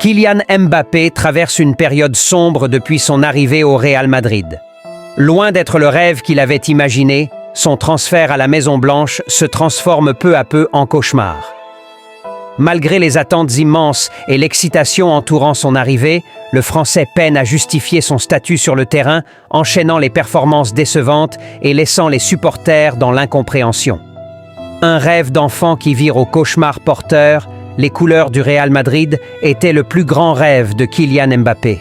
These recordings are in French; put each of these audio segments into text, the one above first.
Kylian Mbappé traverse une période sombre depuis son arrivée au Real Madrid. Loin d'être le rêve qu'il avait imaginé, son transfert à la Maison-Blanche se transforme peu à peu en cauchemar. Malgré les attentes immenses et l'excitation entourant son arrivée, le Français peine à justifier son statut sur le terrain, enchaînant les performances décevantes et laissant les supporters dans l'incompréhension. Un rêve d'enfant qui vire au cauchemar porteur, les couleurs du Real Madrid étaient le plus grand rêve de Kylian Mbappé.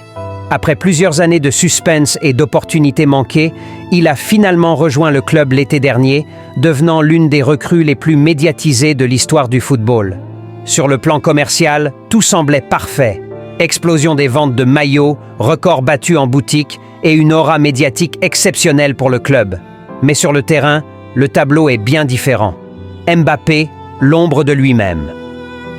Après plusieurs années de suspense et d'opportunités manquées, il a finalement rejoint le club l'été dernier, devenant l'une des recrues les plus médiatisées de l'histoire du football. Sur le plan commercial, tout semblait parfait. Explosion des ventes de maillots, records battus en boutique et une aura médiatique exceptionnelle pour le club. Mais sur le terrain, le tableau est bien différent. Mbappé, l'ombre de lui-même.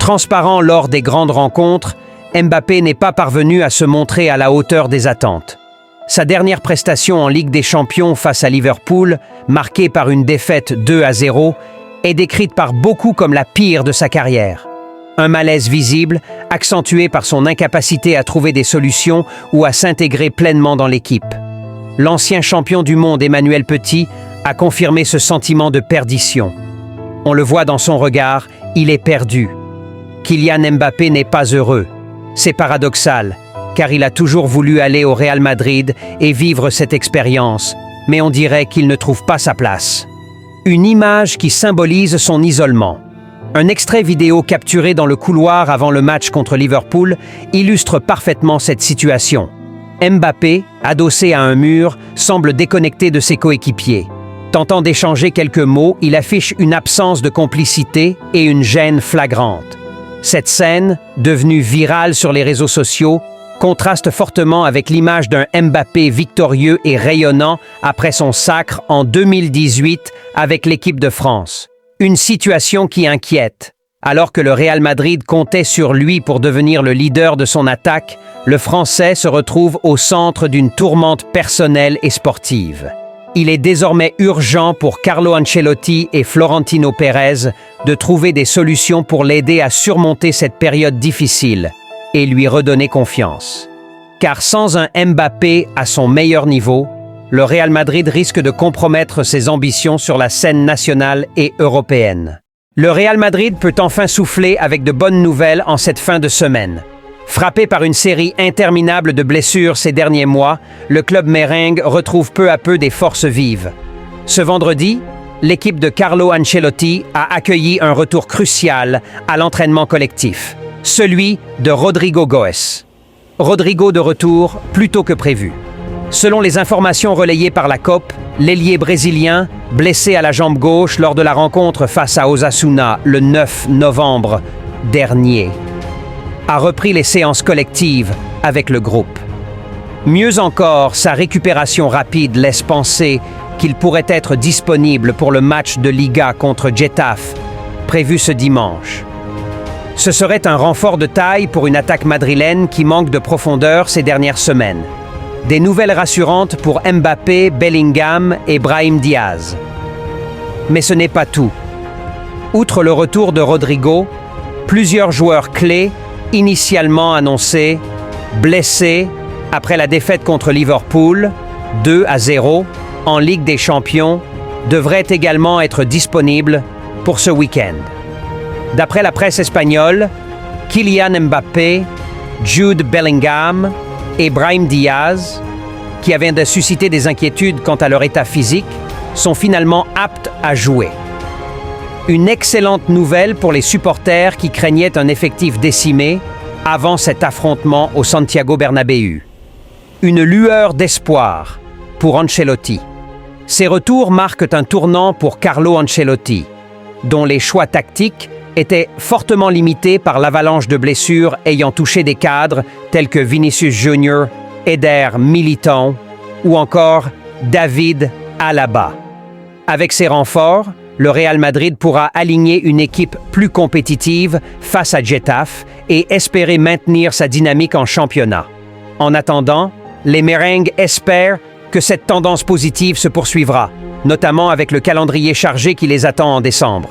Transparent lors des grandes rencontres, Mbappé n'est pas parvenu à se montrer à la hauteur des attentes. Sa dernière prestation en Ligue des Champions face à Liverpool, marquée par une défaite 2-0, est décrite par beaucoup comme la pire de sa carrière. Un malaise visible, accentué par son incapacité à trouver des solutions ou à s'intégrer pleinement dans l'équipe. L'ancien champion du monde Emmanuel Petit a confirmé ce sentiment de perdition. On le voit dans son regard, il est perdu. Kylian Mbappé n'est pas heureux. C'est paradoxal, car il a toujours voulu aller au Real Madrid et vivre cette expérience, mais on dirait qu'il ne trouve pas sa place. Une image qui symbolise son isolement. Un extrait vidéo capturé dans le couloir avant le match contre Liverpool illustre parfaitement cette situation. Mbappé, adossé à un mur, semble déconnecté de ses coéquipiers. Tentant d'échanger quelques mots, il affiche une absence de complicité et une gêne flagrante. Cette scène, devenue virale sur les réseaux sociaux, contraste fortement avec l'image d'un Mbappé victorieux et rayonnant après son sacre en 2018 avec l'équipe de France. Une situation qui inquiète. Alors que le Real Madrid comptait sur lui pour devenir le leader de son attaque, le Français se retrouve au centre d'une tourmente personnelle et sportive. Il est désormais urgent pour Carlo Ancelotti et Florentino Pérez de trouver des solutions pour l'aider à surmonter cette période difficile et lui redonner confiance. Car sans un Mbappé à son meilleur niveau, le Real Madrid risque de compromettre ses ambitions sur la scène nationale et européenne. Le Real Madrid peut enfin souffler avec de bonnes nouvelles en cette fin de semaine. Frappé par une série interminable de blessures ces derniers mois, le club merengue retrouve peu à peu des forces vives. Ce vendredi, l'équipe de Carlo Ancelotti a accueilli un retour crucial à l'entraînement collectif, celui de Rodrigo Goes. Rodrigo de retour plus tôt que prévu. Selon les informations relayées par la COP, l'ailier brésilien, blessé à la jambe gauche lors de la rencontre face à Osasuna le 9 novembre dernier, a repris les séances collectives avec le groupe. Mieux encore, sa récupération rapide laisse penser qu'il pourrait être disponible pour le match de Liga contre Getafe, prévu ce dimanche. Ce serait un renfort de taille pour une attaque madrilène qui manque de profondeur ces dernières semaines. Des nouvelles rassurantes pour Mbappé, Bellingham et Brahim Diaz. Mais ce n'est pas tout. Outre le retour de Rodrigo, plusieurs joueurs clés, initialement annoncés, blessés après la défaite contre Liverpool, 2-0, en Ligue des Champions, devraient également être disponibles pour ce week-end. D'après la presse espagnole, Kylian Mbappé, Jude Bellingham et Brahim Diaz, qui avaient de susciter des inquiétudes quant à leur état physique, sont finalement aptes à jouer. Une excellente nouvelle pour les supporters qui craignaient un effectif décimé avant cet affrontement au Santiago Bernabéu. Une lueur d'espoir pour Ancelotti. Ces retours marquent un tournant pour Carlo Ancelotti, dont les choix tactiques étaient fortement limités par l'avalanche de blessures ayant touché des cadres tels que Vinicius Junior, Eder Militão ou encore David Alaba. Avec ces renforts, le Real Madrid pourra aligner une équipe plus compétitive face à Getafe et espérer maintenir sa dynamique en championnat. En attendant, les merengues espèrent que cette tendance positive se poursuivra, notamment avec le calendrier chargé qui les attend en décembre.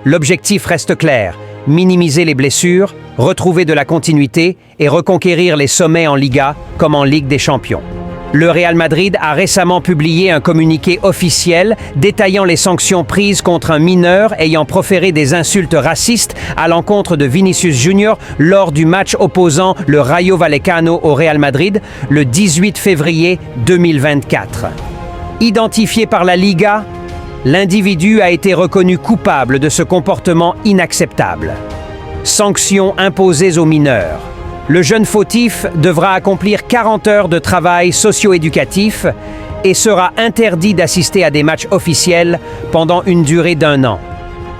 L'objectif reste clair, minimiser les blessures, retrouver de la continuité et reconquérir les sommets en Liga comme en Ligue des Champions. Le Real Madrid a récemment publié un communiqué officiel détaillant les sanctions prises contre un mineur ayant proféré des insultes racistes à l'encontre de Vinicius Junior lors du match opposant le Rayo Vallecano au Real Madrid le 18 février 2024. Identifié par la Liga, l'individu a été reconnu coupable de ce comportement inacceptable. Sanctions imposées aux mineurs. Le jeune fautif devra accomplir 40 heures de travail socio-éducatif et sera interdit d'assister à des matchs officiels pendant une durée d'1 an.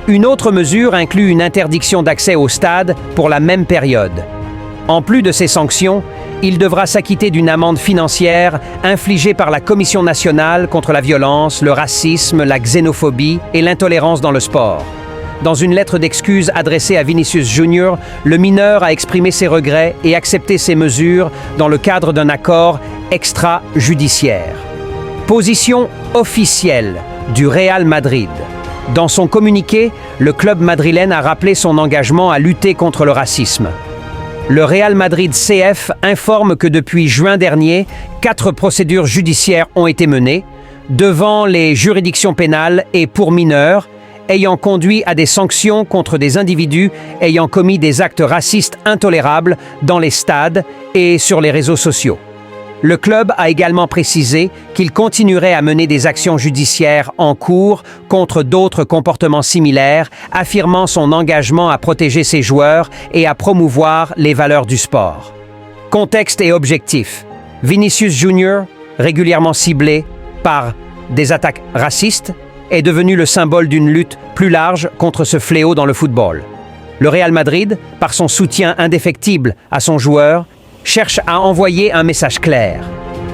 Une autre mesure inclut une interdiction d'accès au stade pour la même période. En plus de ces sanctions, il devra s'acquitter d'une amende financière infligée par la Commission nationale contre la violence, le racisme, la xénophobie et l'intolérance dans le sport. Dans une lettre d'excuse adressée à Vinicius Junior, le mineur a exprimé ses regrets et accepté ces mesures dans le cadre d'un accord extrajudiciaire. Position officielle du Real Madrid. Dans son communiqué, le club madrilène a rappelé son engagement à lutter contre le racisme. Le Real Madrid CF informe que depuis juin dernier, 4 procédures judiciaires ont été menées devant les juridictions pénales et pour mineurs, ayant conduit à des sanctions contre des individus ayant commis des actes racistes intolérables dans les stades et sur les réseaux sociaux. Le club a également précisé qu'il continuerait à mener des actions judiciaires en cours contre d'autres comportements similaires, affirmant son engagement à protéger ses joueurs et à promouvoir les valeurs du sport. Contexte et objectif. Vinicius Junior, régulièrement ciblé par des attaques racistes, est devenu le symbole d'une lutte plus large contre ce fléau dans le football. Le Real Madrid, par son soutien indéfectible à son joueur, cherche à envoyer un message clair.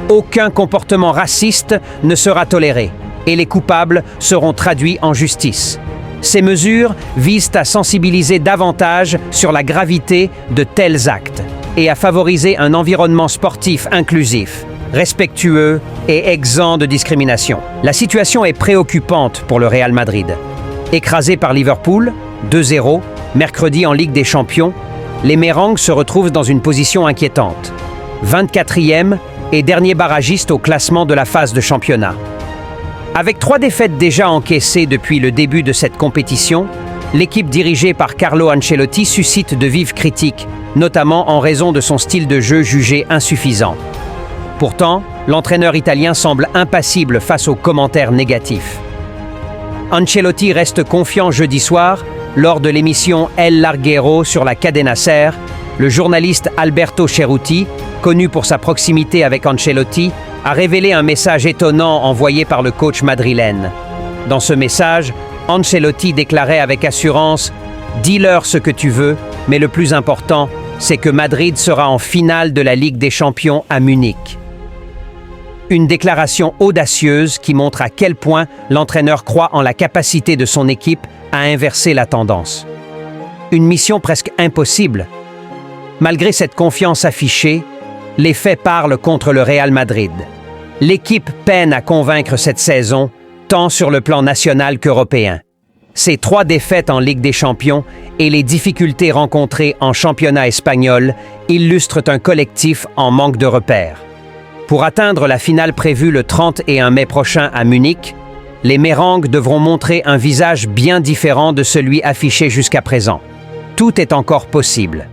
Aucun comportement raciste ne sera toléré et les coupables seront traduits en justice. Ces mesures visent à sensibiliser davantage sur la gravité de tels actes et à favoriser un environnement sportif inclusif, respectueux et exempt de discrimination. La situation est préoccupante pour le Real Madrid. Écrasé par Liverpool, 2-0, mercredi en Ligue des Champions, les Merengues se retrouvent dans une position inquiétante. 24e et dernier barragiste au classement de la phase de championnat. Avec 3 défaites déjà encaissées depuis le début de cette compétition, l'équipe dirigée par Carlo Ancelotti suscite de vives critiques, notamment en raison de son style de jeu jugé insuffisant. Pourtant, l'entraîneur italien semble impassible face aux commentaires négatifs. Ancelotti reste confiant jeudi soir lors de l'émission El Larguero sur la Cadena Ser. Le journaliste Alberto Ceruti, connu pour sa proximité avec Ancelotti, a révélé un message étonnant envoyé par le coach madrilène. Dans ce message, Ancelotti déclarait avec assurance « Dis-leur ce que tu veux, mais le plus important, c'est que Madrid sera en finale de la Ligue des Champions à Munich. » Une déclaration audacieuse qui montre à quel point l'entraîneur croit en la capacité de son équipe à inverser la tendance. Une mission presque impossible. Malgré cette confiance affichée, les faits parlent contre le Real Madrid. L'équipe peine à convaincre cette saison, tant sur le plan national qu'européen. Ces 3 défaites en Ligue des Champions et les difficultés rencontrées en championnat espagnol illustrent un collectif en manque de repères. Pour atteindre la finale prévue le 31 mai prochain à Munich, les Merengues devront montrer un visage bien différent de celui affiché jusqu'à présent. Tout est encore possible.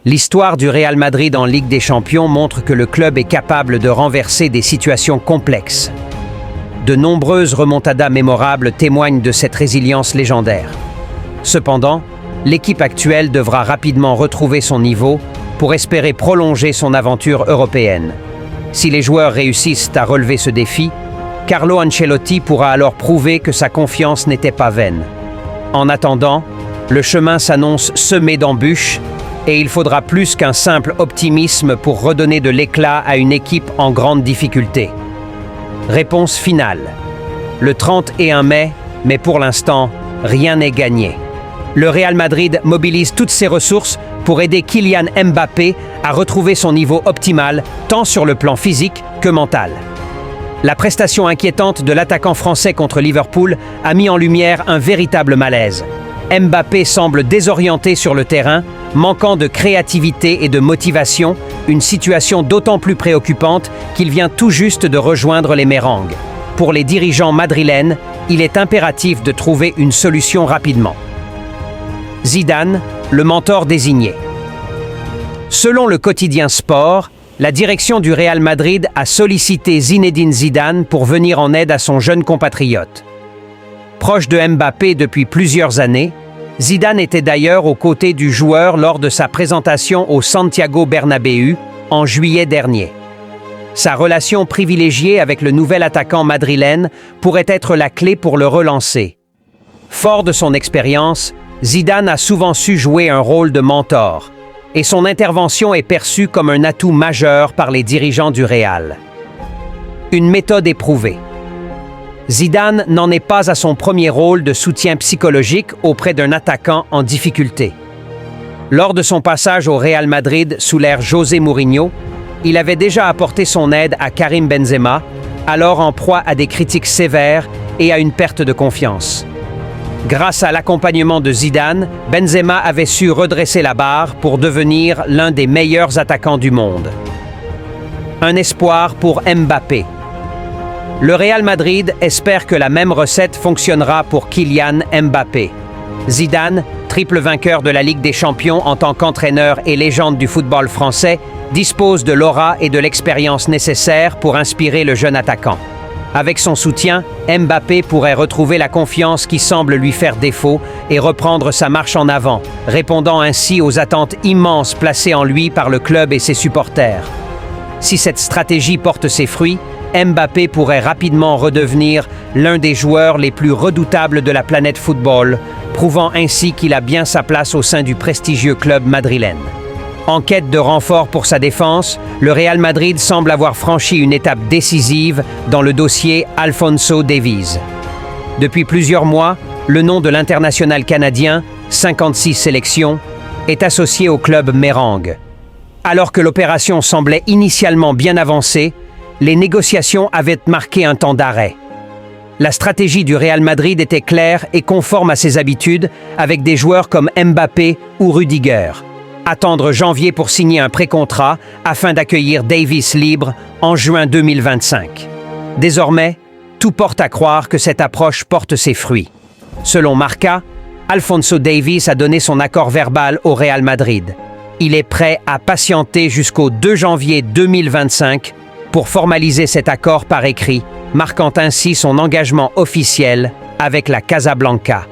L'histoire du Real Madrid en Ligue des Champions montre que le club est capable de renverser des situations complexes. De nombreuses remontadas mémorables témoignent de cette résilience légendaire. Cependant, l'équipe actuelle devra rapidement retrouver son niveau pour espérer prolonger son aventure européenne. Si les joueurs réussissent à relever ce défi, Carlo Ancelotti pourra alors prouver que sa confiance n'était pas vaine. En attendant, le chemin s'annonce semé d'embûches et il faudra plus qu'un simple optimisme pour redonner de l'éclat à une équipe en grande difficulté. Réponse finale. Le 31 mai, mais pour l'instant, rien n'est gagné. Le Real Madrid mobilise toutes ses ressources pour aider Kylian Mbappé à retrouver son niveau optimal, tant sur le plan physique que mental. La prestation inquiétante de l'attaquant français contre Liverpool a mis en lumière un véritable malaise. Mbappé semble désorienté sur le terrain, manquant de créativité et de motivation, une situation d'autant plus préoccupante qu'il vient tout juste de rejoindre les Mérengues. Pour les dirigeants madrilènes, il est impératif de trouver une solution rapidement. Zidane, le mentor désigné. Selon le quotidien Sport, la direction du Real Madrid a sollicité Zinedine Zidane pour venir en aide à son jeune compatriote. Proche de Mbappé depuis plusieurs années, Zidane était d'ailleurs aux côtés du joueur lors de sa présentation au Santiago Bernabéu en juillet dernier. Sa relation privilégiée avec le nouvel attaquant madrilène pourrait être la clé pour le relancer. Fort de son expérience, Zidane a souvent su jouer un rôle de mentor, et son intervention est perçue comme un atout majeur par les dirigeants du Real. Une méthode éprouvée. Zidane n'en est pas à son premier rôle de soutien psychologique auprès d'un attaquant en difficulté. Lors de son passage au Real Madrid sous l'ère José Mourinho, il avait déjà apporté son aide à Karim Benzema, alors en proie à des critiques sévères et à une perte de confiance. Grâce à l'accompagnement de Zidane, Benzema avait su redresser la barre pour devenir l'un des meilleurs attaquants du monde. Un espoir pour Mbappé. Le Real Madrid espère que la même recette fonctionnera pour Kylian Mbappé. Zidane, triple vainqueur de la Ligue des Champions en tant qu'entraîneur et légende du football français, dispose de l'aura et de l'expérience nécessaires pour inspirer le jeune attaquant. Avec son soutien, Mbappé pourrait retrouver la confiance qui semble lui faire défaut et reprendre sa marche en avant, répondant ainsi aux attentes immenses placées en lui par le club et ses supporters. Si cette stratégie porte ses fruits, Mbappé pourrait rapidement redevenir l'un des joueurs les plus redoutables de la planète football, prouvant ainsi qu'il a bien sa place au sein du prestigieux club madrilène. En quête de renfort pour sa défense, le Real Madrid semble avoir franchi une étape décisive dans le dossier Alphonso Davies. Depuis plusieurs mois, le nom de l'international canadien, 56 sélections, est associé au club Mérengue. Alors que l'opération semblait initialement bien avancée, les négociations avaient marqué un temps d'arrêt. La stratégie du Real Madrid était claire et conforme à ses habitudes, avec des joueurs comme Mbappé ou Rudiger. Attendre janvier pour signer un pré-contrat afin d'accueillir Davies libre en juin 2025. Désormais, tout porte à croire que cette approche porte ses fruits. Selon Marca, Alphonso Davies a donné son accord verbal au Real Madrid. Il est prêt à patienter jusqu'au 2 janvier 2025 pour formaliser cet accord par écrit, marquant ainsi son engagement officiel avec la Casablanca.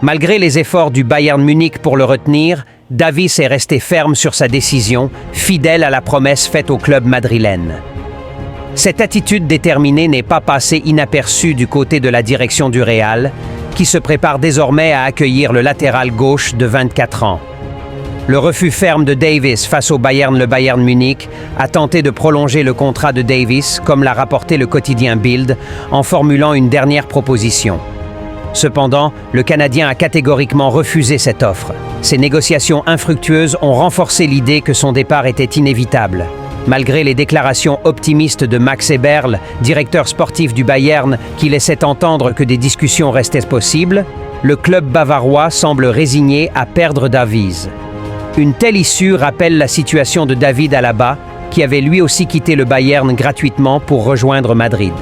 Malgré les efforts du Bayern Munich pour le retenir, Davies est resté ferme sur sa décision, fidèle à la promesse faite au club madrilène. Cette attitude déterminée n'est pas passée inaperçue du côté de la direction du Real, qui se prépare désormais à accueillir le latéral gauche de 24 ans. Le refus ferme de Davies face au Bayern Munich a tenté de prolonger le contrat de Davies, comme l'a rapporté le quotidien Bild, en formulant une dernière proposition. Cependant, le Canadien a catégoriquement refusé cette offre. Ces négociations infructueuses ont renforcé l'idée que son départ était inévitable. Malgré les déclarations optimistes de Max Eberl, directeur sportif du Bayern, qui laissait entendre que des discussions restaient possibles, le club bavarois semble résigné à perdre Davies. Une telle issue rappelle la situation de David Alaba, qui avait lui aussi quitté le Bayern gratuitement pour rejoindre Madrid.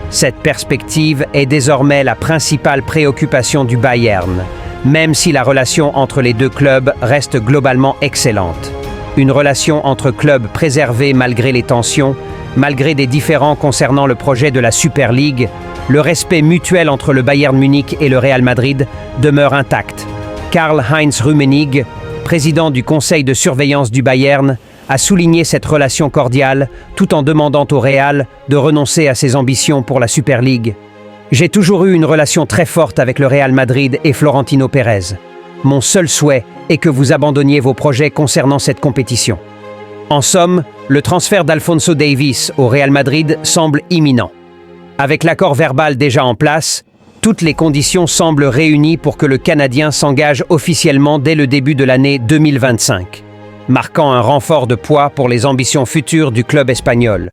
Cette perspective est désormais la principale préoccupation du Bayern, même si la relation entre les deux clubs reste globalement excellente. Une relation entre clubs préservée malgré les tensions, malgré des différends concernant le projet de la Super League, le respect mutuel entre le Bayern Munich et le Real Madrid demeure intact. Karl-Heinz Rummenigge, président du conseil de surveillance du Bayern, a souligné cette relation cordiale tout en demandant au Real de renoncer à ses ambitions pour la Super League. « J'ai toujours eu une relation très forte avec le Real Madrid et Florentino Pérez. Mon seul souhait est que vous abandonniez vos projets concernant cette compétition. » En somme, le transfert d'Alphonso Davies au Real Madrid semble imminent. Avec l'accord verbal déjà en place, toutes les conditions semblent réunies pour que le Canadien s'engage officiellement dès le début de l'année 2025, marquant un renfort de poids pour les ambitions futures du club espagnol.